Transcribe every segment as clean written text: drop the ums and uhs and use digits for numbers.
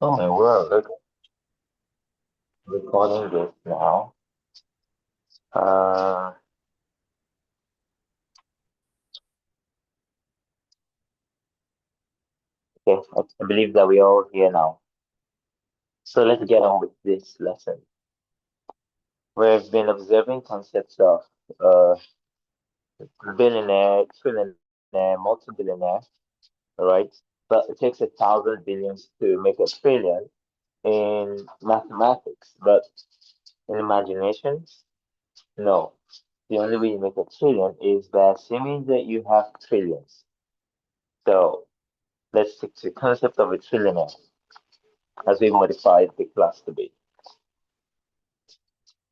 Oh my word, look, recording this now. Uh, okay, I believe that we're all here now. So let's get on with this lesson. We've been observing concepts of uh, billionaire, trillionaire, multi-billionaire, right? But it takes 1,000 billions to make a trillion in mathematics, but in imagination, no. The only way you make a trillion is by assuming that you have trillions. So let's stick to the concept of a trillionaire as we modified the class to be.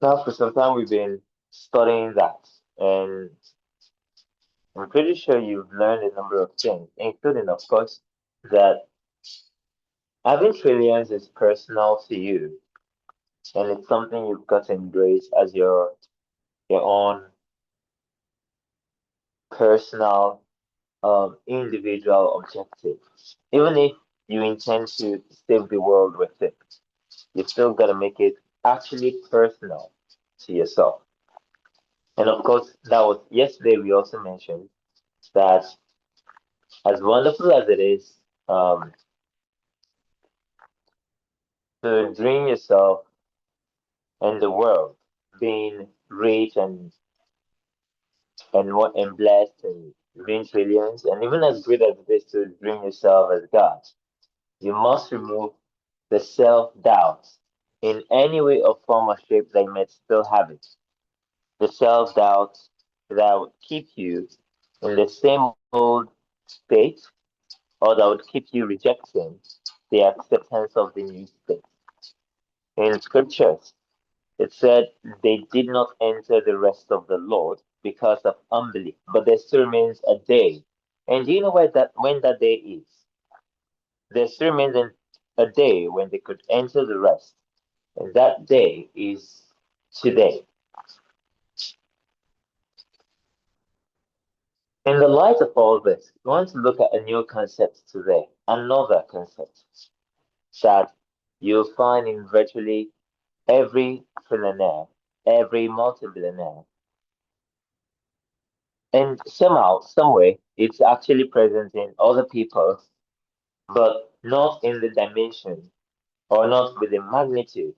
Now, for some time, we've been studying that, and I'm pretty sure you've learned a number of things, including, of course, that having trillions is personal to you, and it's something you've got to embrace as your own personal, individual objective. Even if you intend to save the world with it, you still got to make it actually personal to yourself. And of course, that was yesterday. We also mentioned that as wonderful as it is to dream yourself and the world being rich and blessed and being trillions, and even as great as it is to dream yourself as God, you must remove the self doubt in any way or form or shape that you might still have it. The self doubt that would keep you in the same old state or that would keep you rejecting the acceptance of the new state. In scriptures, it said they did not enter the rest of the Lord because of unbelief, but there still remains a day. And do you know when that day is? There still remains a day when they could enter the rest, and that day is today. In the light of all this, we want to look at a new concept today, another concept that you'll find in virtually every trillionaire, every multi-billionaire. And somehow, some way, it's actually present in other people, but not in the dimension or not with the magnitude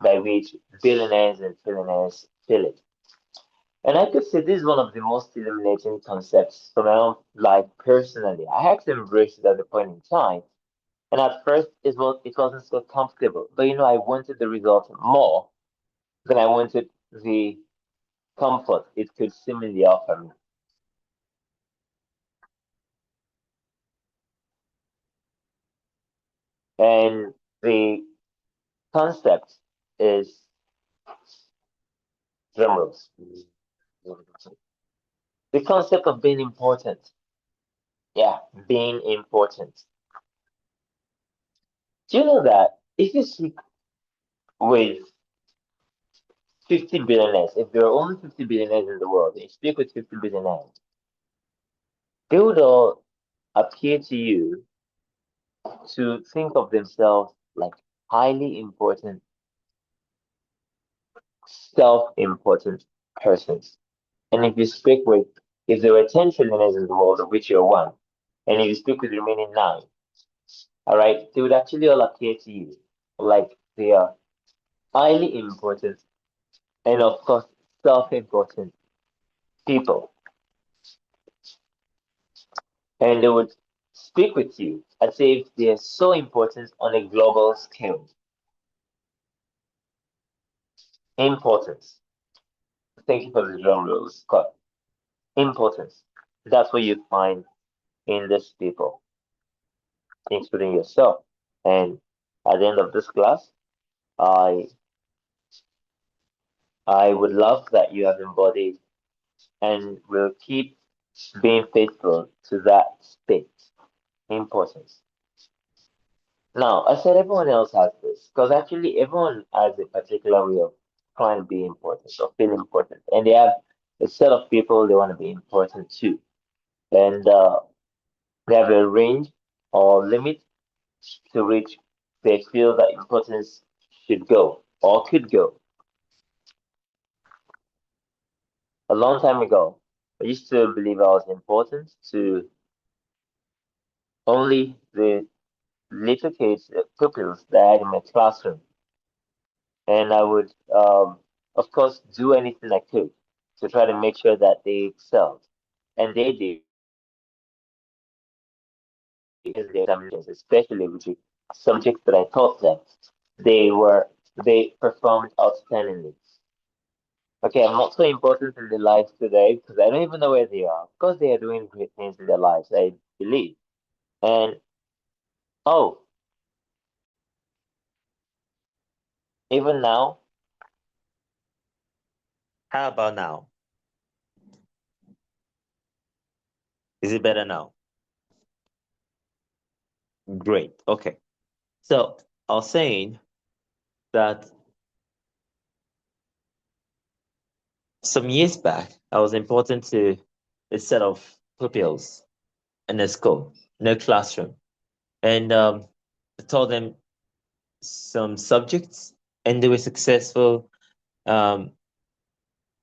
by which billionaires and trillionaires feel it. And I could say this is one of the most illuminating concepts for my own life personally. I had to embrace it at the point in time. And at first, it wasn't so comfortable. But I wanted the result more than I wanted the comfort it could seemingly offer me. And the concept is drumrolls. The concept of being important. Yeah, being important. Do you know that if you speak with 50 billionaires, if there are only 50 billionaires in the world, and you speak with 50 billionaires, they would all appear to you to think of themselves like highly important, self-important persons. And if there were 10 trillionaires in the world, of which you're one, and if you speak with the remaining nine, all right, they would actually all appear to you like they are highly important and, of course, self-important people. And they would speak with you as if they're so important on a global scale. Importance. Thank you for the drum roll, Scott. Importance. That's what you find in these people, including yourself. And at the end of this class, I I would love that you have embodied and will keep being faithful to that state. Importance. Now, I said everyone else has this, because actually everyone has a particular way of trying to be important or feel important. And they have a set of people they want to be important to. And they have a range or limit to which they feel that importance should go or could go. A long time ago, I used to believe I was important to only the little kids, pupils that I had in my classroom, and I would, of course, do anything I could to try to make sure that they excelled, and they did in their examinations, especially with the subjects that I taught them. They were they performed outstandingly. Okay, I'm not so important in their lives today because I don't even know where they are. Of course, they are doing great things in their lives, I believe. And oh, even now, How about now? Is it better now? Great. Okay. So I was saying that some years back, I was important to a set of pupils in a school, in a classroom. And I taught them some subjects, and they were successful um,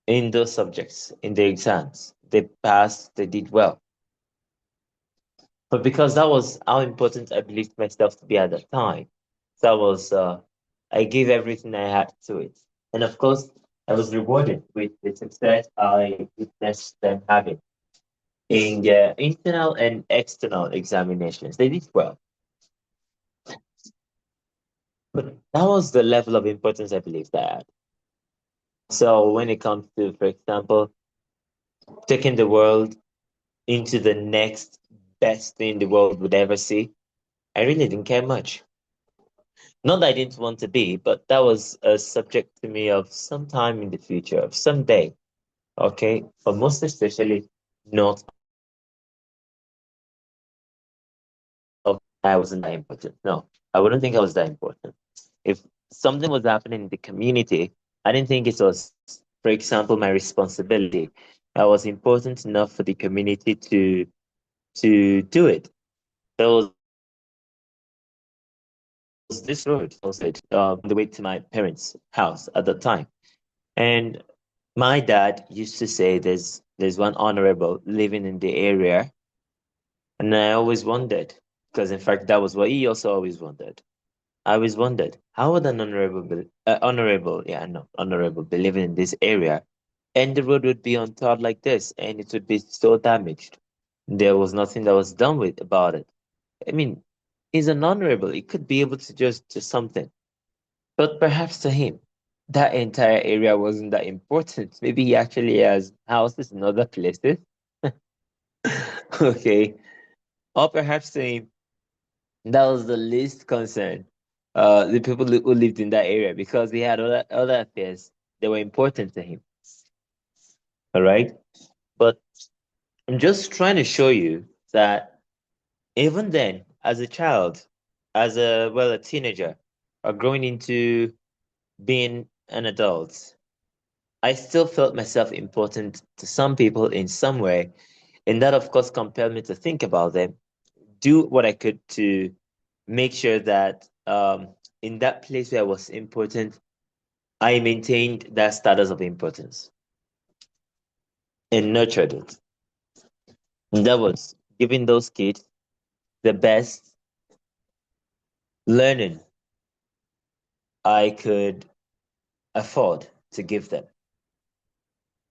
in those subjects, in the exams. They passed, they did well. But because that was how important I believed myself to be at that time, that was, I gave everything I had to it. And of course, I was rewarded with the success I witnessed them having in their internal and external examinations. They did well. But that was the level of importance I believed I had. So when it comes to, for example, taking the world into the next best thing the world would ever see, I really didn't care much. Not that I didn't want to be, but that was a subject to me of some time in the future, of someday. Okay. But most especially, not of I wasn't that important. No, I wouldn't think I was that important. If something was happening in the community, I didn't think it was, for example, my responsibility. I was important enough for the community to do it. There was this road also on the way to my parents' house at the time. And my dad used to say there's one honorable living in the area, and I always wondered, because in fact that was what he also always wondered. I always wondered, how would an honorable be living in this area, and the road would be untarred like this, and it would be so damaged. There was nothing that was done with about it. I mean, he's an honorable. He could be able to just do something. But perhaps to him, that entire area wasn't that important. Maybe he actually has houses in other places. Okay. Or perhaps to him, that was the least concern. The people who lived in that area because he had other affairs that were important to him. All right. But I'm just trying to show you that even then, as a child, as a teenager, or growing into being an adult, I still felt myself important to some people in some way, and that, of course, compelled me to think about them, do what I could to make sure that in that place where I was important, I maintained that status of importance and nurtured it. And that was giving those kids the best learning I could afford to give them.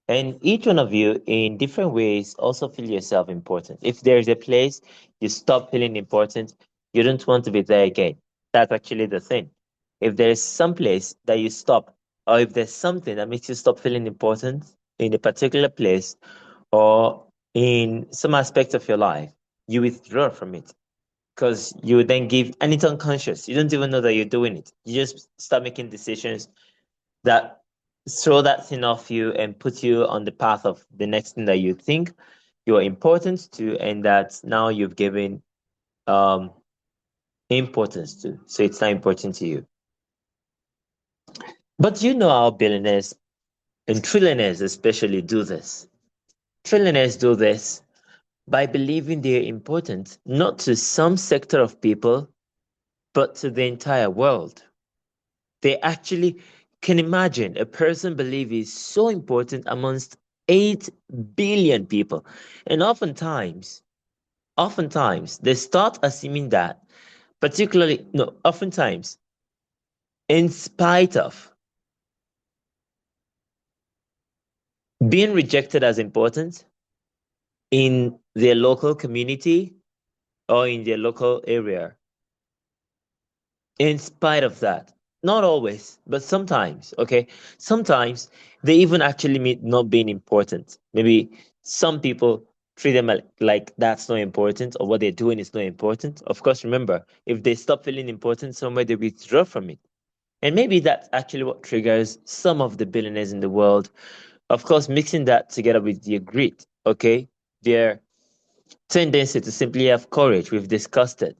And each one of you, in different ways, also feel yourself important. If there's a place you stop feeling important, you don't want to be there again. That's actually the thing. If there's some place that you stop, or if there's something that makes you stop feeling important in a particular place or in some aspect of your life, you withdraw from it because you then give, and it's unconscious. You don't even know that you're doing it. You just start making decisions that throw that thing off you and put you on the path of the next thing that you think you're important to, and that now you've given um importance to. So it's not important to you. But you know how billionaires and trillionaires especially do this. Trillionaires do this by believing they're important not to some sector of people, but to the entire world. They actually can imagine a person believe is so important amongst 8 billion people. And oftentimes they start assuming that, particularly, no, oftentimes, in spite of being rejected as important in their local community or in their local area, in spite of that, not always, but sometimes, okay, sometimes they even actually mean not being important. Maybe some people treat them like that's not important or what they're doing is not important. Of course, remember, if they stop feeling important somewhere, they withdraw from it. And maybe that's actually what triggers some of the billionaires in the world. Of course, mixing that together with their grit, okay, their tendency to simply have courage, we've discussed it.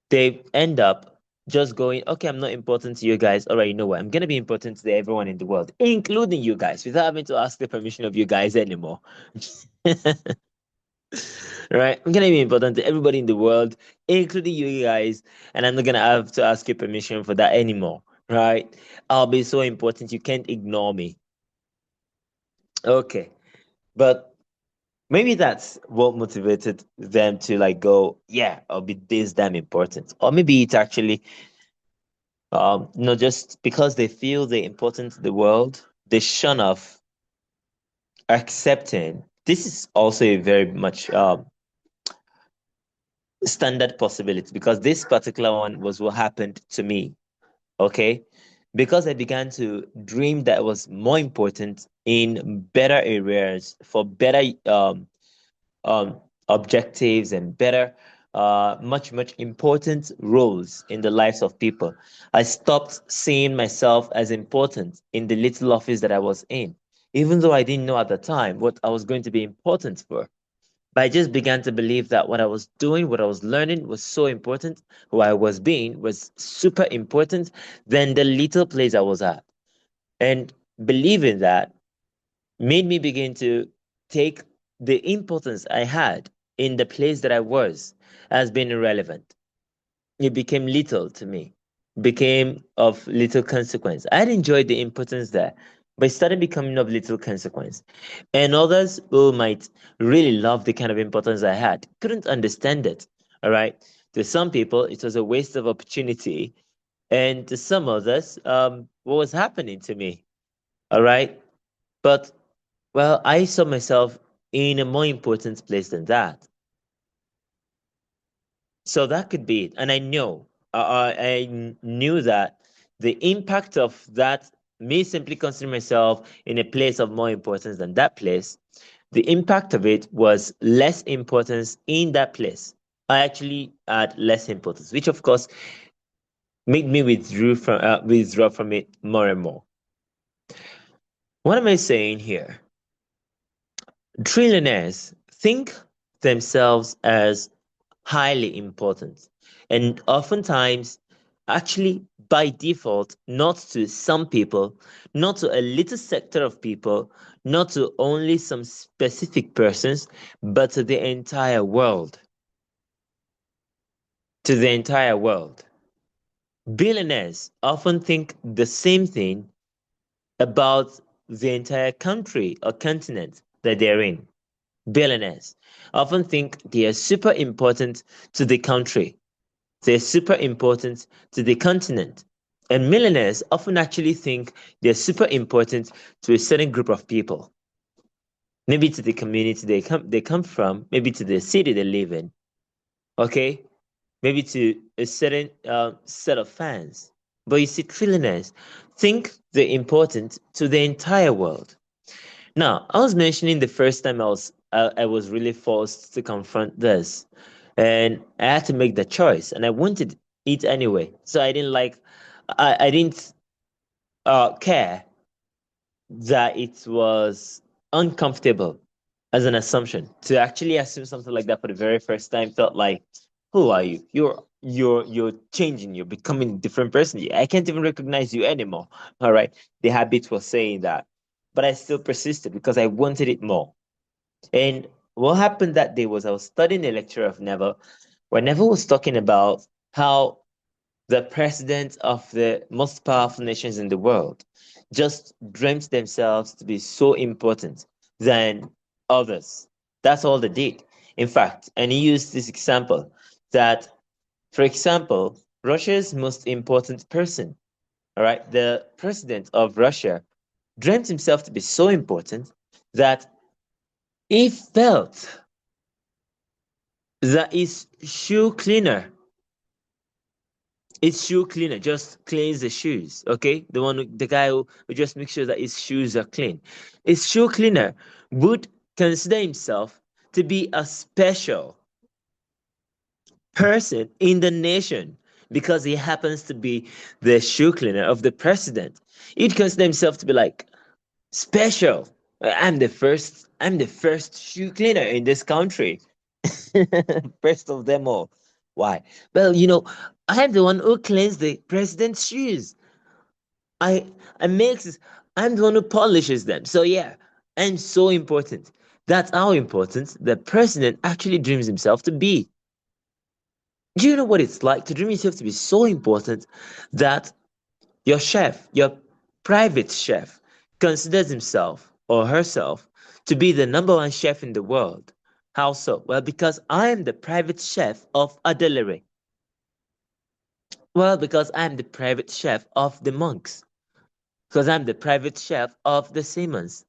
They end up just going, okay, I'm not important to you guys. All right, you know what? I'm going to be important to everyone in the world, including you guys, without having to ask the permission of you guys anymore. Right? I'm going to be important to everybody in the world, including you guys. And I'm not going to have to ask your permission for that anymore. Right? I'll be so important. You can't ignore me. Okay. But maybe that's what motivated them to like go, yeah, I'll be this damn important. Or maybe it's actually just because they feel they're important to the world, they shun off accepting. This is also a very much standard possibility because this particular one was what happened to me. Okay, because I began to dream that was more important in better areas for better um, objectives and better, much important roles in the lives of people. I stopped seeing myself as important in the little office that I was in, even though I didn't know at the time what I was going to be important for. But I just began to believe that what I was doing, what I was learning was so important, who I was being was super important than the little place I was at. And believing that made me begin to take the importance I had in the place that I was as being irrelevant. It became little to me, became of little consequence. I had enjoyed the importance there, but it started becoming of little consequence. And others who might really love the kind of importance I had couldn't understand it. All right. To some people, it was a waste of opportunity. And to some others, what was happening to me? All right. But well, I saw myself in a more important place than that. So that could be it. And I know, knew that the impact of that, me simply considering myself in a place of more importance than that place, the impact of it was less importance in that place. I actually had less importance, which of course made me withdraw from it more and more. What am I saying here? Trillionaires think themselves as highly important and oftentimes actually by default not to some people, not to a little sector of people, not to only some specific persons, but to the entire world. To the entire world. Billionaires often think the same thing about the entire country or continent that they're in. Billionaires often think they are super important to the country. They're super important to the continent. And millionaires often actually think they're super important to a certain group of people. Maybe to the community they come from, maybe to the city they live in. Okay? Maybe to a certain set of fans. But you see, trillionaires think they're important to the entire world. Now, I was mentioning the first time I was really forced to confront this, and I had to make the choice, and I wanted it anyway. So I didn't care that it was uncomfortable as an assumption. To actually assume something like that for the very first time felt like, who are you? You're changing. You're becoming a different person. I can't even recognize you anymore. All right. The habit was saying that, but I still persisted because I wanted it more. And what happened that day was I was studying a lecture of Neville, where Neville was talking about how the presidents of the most powerful nations in the world just dreamt themselves to be so important than others. That's all they did. In fact, and he used this example that, for example, Russia's most important person, all right, the president of Russia, dreamt himself to be so important that he felt that his shoe cleaner just cleans the shoes, okay? The guy who just makes sure that his shoes are clean. His shoe cleaner would consider himself to be a special person in the nation because he happens to be the shoe cleaner of the president. He'd consider himself to be like special. I'm the first shoe cleaner in this country. First of them all. Why? Well, I'm the one who cleans the president's shoes. I I makes this- I'm the one who polishes them. So yeah, I'm so important. That's how important the president actually dreams himself to be. Do you know what it's like to dream yourself to be so important that your private chef, considers himself or herself to be the number one chef in the world? How so? Well, because I am the private chef of Adelere. Well, because I'm the private chef of the monks. Because I'm the private chef of the Siemens.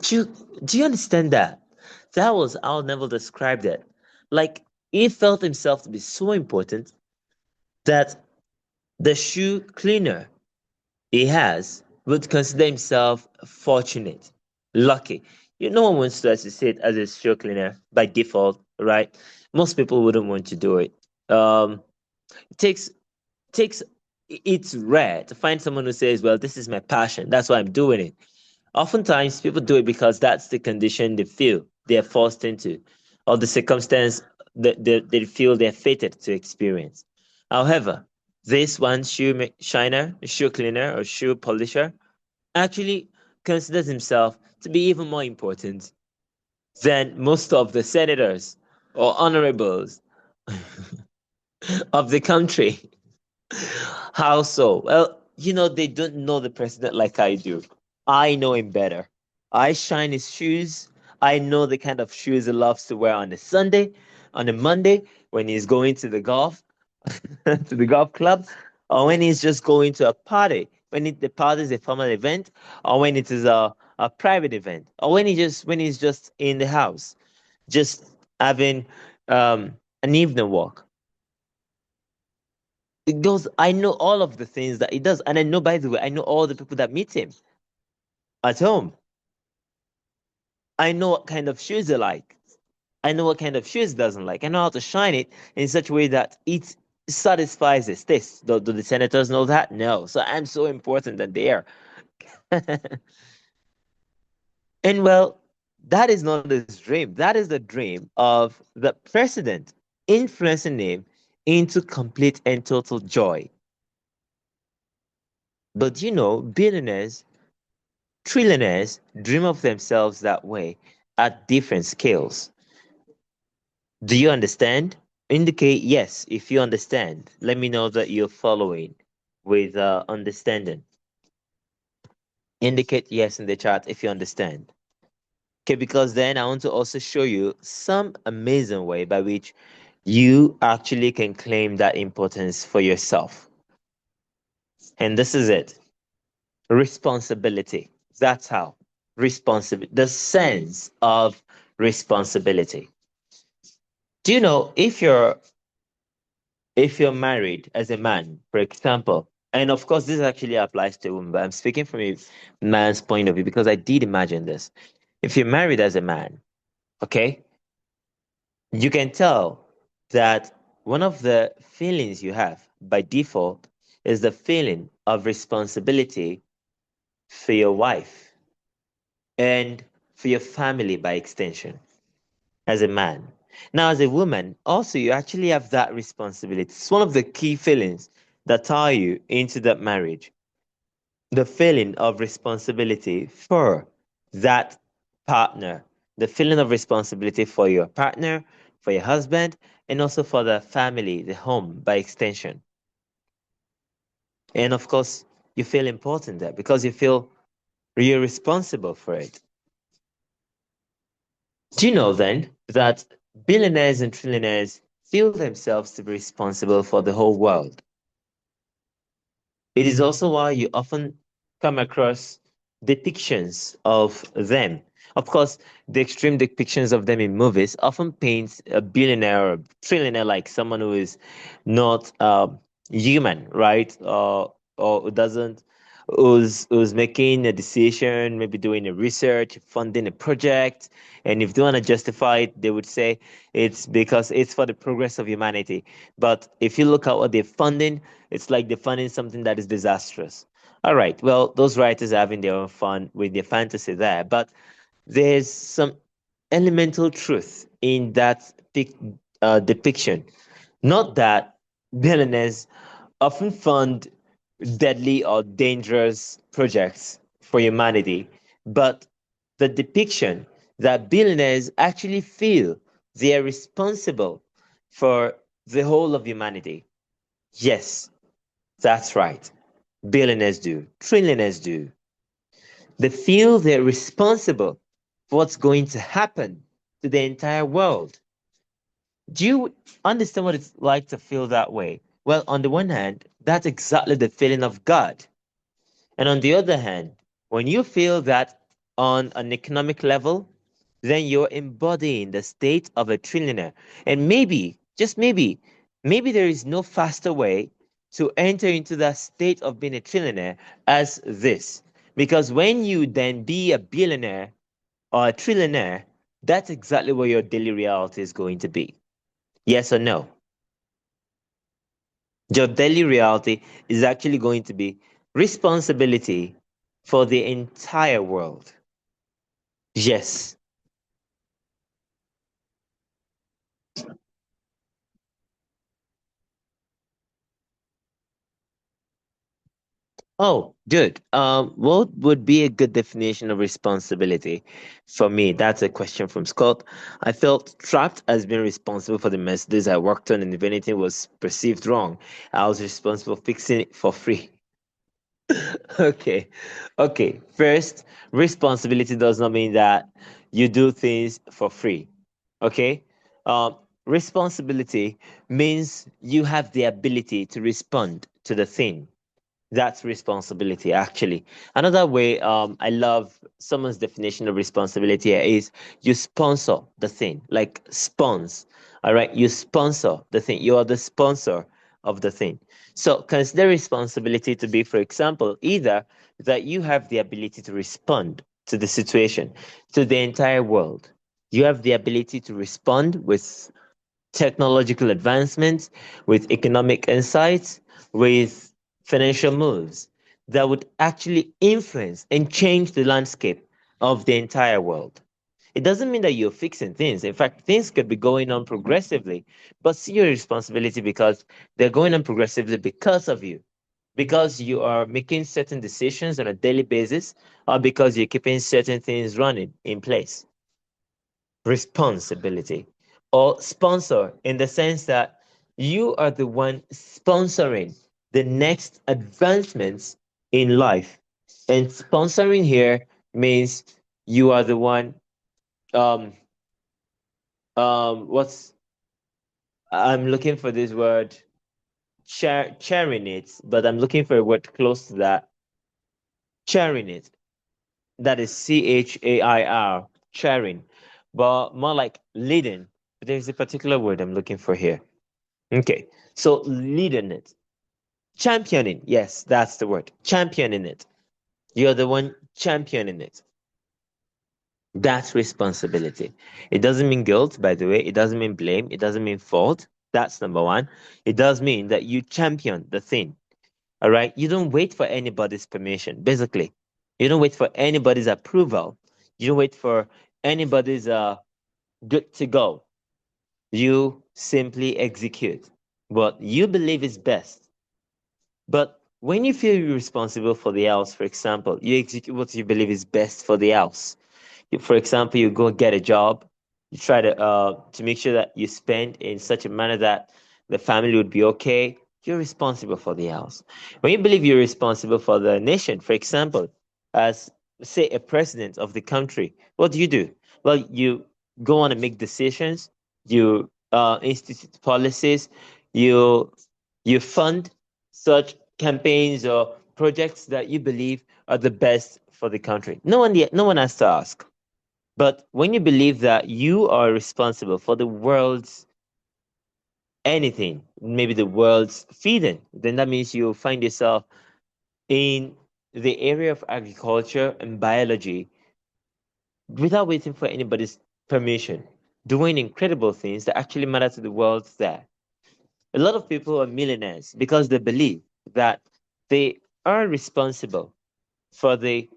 Do you, do you understand that? That was how Neville described it. Like, he felt himself to be so important that the shoe cleaner he has would consider himself fortunate, lucky. No one wants to associate as a shoe cleaner by default, right? Most people wouldn't want to do it. It takes it's rare to find someone who says, well, this is my passion, that's why I'm doing it. Oftentimes people do it because that's the condition they feel they're forced into, or the circumstance that they feel they're fated to experience. However, this one shiner, shoe cleaner, or shoe polisher actually considers himself to be even more important than most of the senators or honorables of the country. How so? Well, they don't know the president like I do. I know him better. I shine his shoes. I know the kind of shoes he loves to wear on a Sunday, on a Monday, when he's going to the golf, to the golf club, or when he's just going to a party, the party is a formal event, or when it is a private event, or when he's just in the house, just having an evening walk. I know all of the things that he does, and I know, by the way, I know all the people that meet him at home. I know what kind of shoes they like. I know what kind of shoes he doesn't like. I know how to shine it in such a way that it satisfies his taste. Do the senators know that? No. So I'm so important that they are. And well, that is not his dream. That is the dream of the president, influencing him into complete and total joy. But billionaires, trillionaires dream of themselves that way at different scales. Do you understand? Indicate yes if you understand. Let me know that you're following with understanding. Indicate yes in the chat if you understand. Okay, because then I want to also show you some amazing way by which you actually can claim that importance for yourself. And this is it. Responsibility. That's how. Responsibility. The sense of responsibility. Do you know if you're married as a man, for example, and of course this actually applies to women, but I'm speaking from a man's point of view because I did imagine this. If you're married as a man, okay, you can tell that one of the feelings you have by default is the feeling of responsibility for your wife and for your family by extension as a man. Now, as a woman, also you actually have that responsibility. It's one of the key feelings that tie you into that marriage. The feeling of responsibility for that partner, the feeling of responsibility for your partner, for your husband, and also for the family, the home by extension. And of course, you feel important there because you feel you're responsible for it. Do you know then that billionaires and trillionaires feel themselves to be responsible for the whole world? It is also why you often come across depictions of them. Of course, the extreme depictions of them in movies often paints a billionaire or trillionaire like someone who is not human, right? Or who doesn't, who's making a decision, maybe doing a research, funding a project, and if they want to justify it, they would say it's because it's for the progress of humanity. But if you look at what they're funding, it's like they're funding something that is disastrous. All right, well, those writers are having their own fun with their fantasy there, but there's some elemental truth in that depiction. Not that billionaires often fund deadly or dangerous projects for humanity, but the depiction that billionaires actually feel they are responsible for the whole of humanity. Yes, that's right. Billionaires do, trillionaires do. They feel they're responsible for what's going to happen to the entire world. Do you understand what it's like to feel that way? Well, on the one hand, that's exactly the feeling of God. And on the other hand, when you feel that on an economic level, then you're embodying the state of a trillionaire. And maybe, just maybe there is no faster way to enter into that state of being a trillionaire as this. Because when you then be a billionaire or a trillionaire, that's exactly where your daily reality is going to be. Yes or no? Your daily reality is actually going to be responsibility for the entire world. Yes. Oh, good. What would be a good definition of responsibility for me? That's a question from Scott. I felt trapped as being responsible for the messages I worked on, and if anything was perceived wrong, I was responsible for fixing it for free. Okay. Okay. First, responsibility does not mean that you do things for free. Okay. Responsibility means you have the ability to respond to the thing. That's responsibility, actually. Another way I love someone's definition of responsibility here is you sponsor the thing, like spons. All right. You sponsor the thing. You are the sponsor of the thing. So consider responsibility to be, for example, either that you have the ability to respond to the situation, to the entire world. You have the ability to respond with technological advancements, with economic insights, with financial moves that would actually influence and change the landscape of the entire world. It doesn't mean that you're fixing things. In fact, things could be going on progressively, but see your responsibility because they're going on progressively because of you, because you are making certain decisions on a daily basis, or because you're keeping certain things running in place. Responsibility or sponsor in the sense that you are the one sponsoring the next advancements in life. And sponsoring here means you are the one um what's I'm looking for this word chairing it, but I'm looking for a word close to that. Chairing it. That is CHAIR, chairing, but more like leading. There's a particular word I'm looking for here. Okay, so leading it, championing. Yes, that's the word. Championing it. You're the one championing it. That's responsibility. It doesn't mean guilt, by the way. It doesn't mean blame. It doesn't mean fault. That's number one. It does mean that you champion the thing. All right. You don't wait for anybody's permission, basically. You don't wait for anybody's approval. You don't wait for anybody's good to go. You simply execute what you believe is best. But when you feel you're responsible for the house, for example, you execute what you believe is best for the house. For example, you go get a job, You try to make sure that you spend in such a manner that the family would be okay. You're responsible for the house. When you believe you're responsible for the nation, for example, as say a president of the country, what do you do? Well, you go on and make decisions. You institute policies. You you fund such campaigns or projects that you believe are the best for the country. No one has to ask. But when you believe that you are responsible for the world's anything, maybe the world's feeding, then that means you find yourself in the area of agriculture and biology without waiting for anybody's permission, doing incredible things that actually matter to the world there. A lot of people are millionaires because they believe that they are responsible for the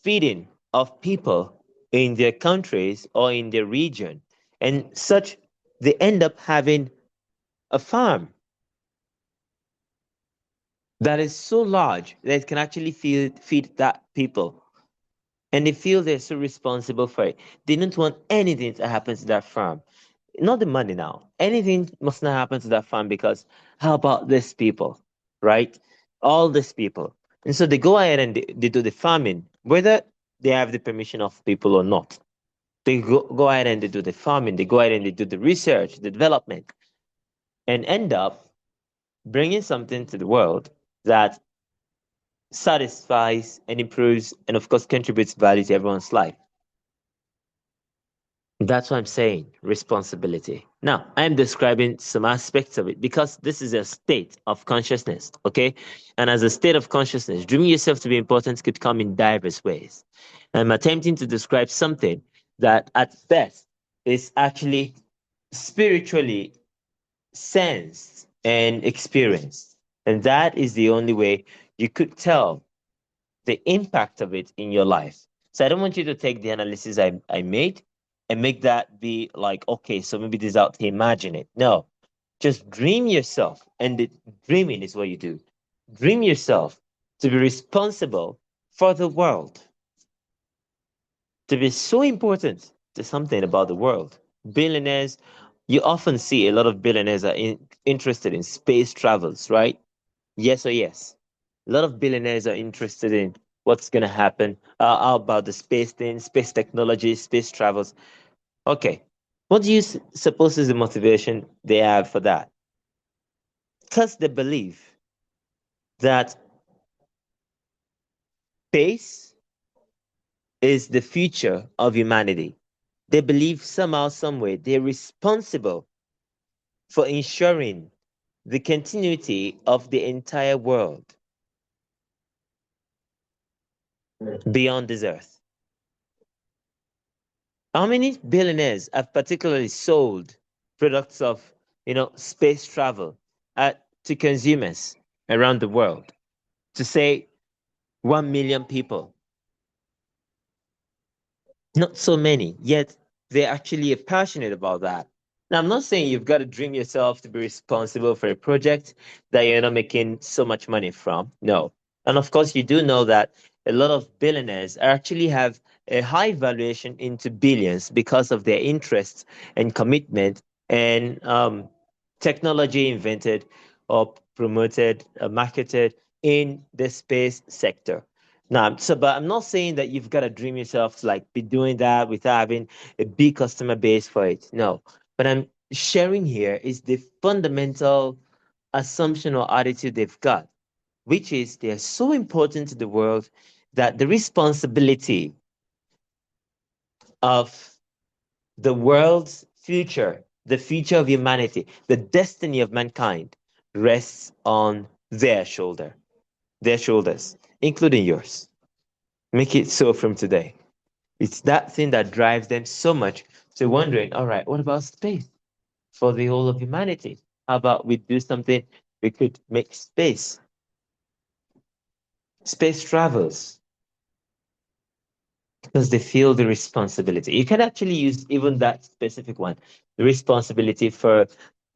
feeding of people in their countries or in their region. And such, they end up having a farm that is so large that it can actually feed that people. And they feel they're so responsible for it. They don't want anything to happen to that farm. Not the money now. Anything must not happen to that farm because how about these people, right? All these people. And so they go ahead and they do the farming, whether they have the permission of people or not. They go ahead and they do the farming, they go ahead and they do the research, the development, and end up bringing something to the world that satisfies and improves and, of course, contributes value to everyone's life. That's what I'm saying, responsibility. Now, I'm describing some aspects of it because this is a state of consciousness, okay? And as a state of consciousness, dreaming yourself to be important could come in diverse ways. I'm attempting to describe something that at best is actually spiritually sensed and experienced. And that is the only way you could tell the impact of it in your life. So I don't want you to take the analysis I made and make that be like, okay, so maybe this is out to imagine it. No, just dream yourself. And the dreaming is what you do. Dream yourself to be responsible for the world, to be so important to something about the world. Billionaires, you often see a lot of billionaires are interested in space travels, right? Yes or yes. A lot of billionaires are interested in what's going to happen. How about the space thing, space technology, space travels? Okay. What do you suppose is the motivation they have for that? Because they believe that space is the future of humanity. They believe somehow, someway, they're responsible for ensuring the continuity of the entire world beyond this earth. How many billionaires have particularly sold products of, space travel to consumers around the world? To say 1 million people, not so many, yet they actually are passionate about that. Now, I'm not saying you've got to dream yourself to be responsible for a project that you're not making so much money from. No. And of course, you do know that a lot of billionaires actually have a high valuation into billions because of their interests and commitment and technology invented or promoted, marketed in the space sector. Now, so, but I'm not saying that you've got to dream yourself to like be doing that without having a big customer base for it. No, but I'm sharing here is the fundamental assumption or attitude they've got, which is they're so important to the world that the responsibility of the world's future, the future of humanity, the destiny of mankind rests on their shoulders, including yours. Make it so from today. It's that thing that drives them so much to wondering, all right, what about space for the whole of humanity? How about we do something we could make space travels, because they feel the responsibility. You can actually use even that specific one, the responsibility for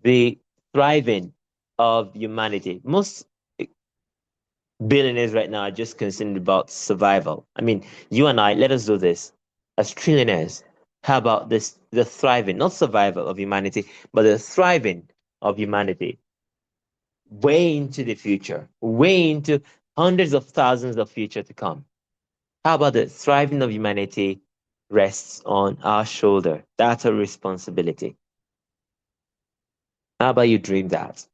the thriving of humanity. Most billionaires right now are just concerned about survival. I mean, you and I, let us do this as trillionaires. How about this, the thriving, not survival of humanity, but the thriving of humanity? Way into the future, way into hundreds of thousands of future to come. How about the thriving of humanity rests on our shoulder? That's a responsibility. How about you dream that?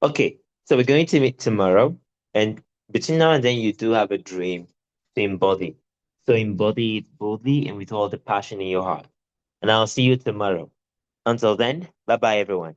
Okay, so we're going to meet tomorrow, and between now and then, you do have a dream to embody. So embody it boldly and with all the passion in your heart. And I'll see you tomorrow. Until then, bye bye, everyone.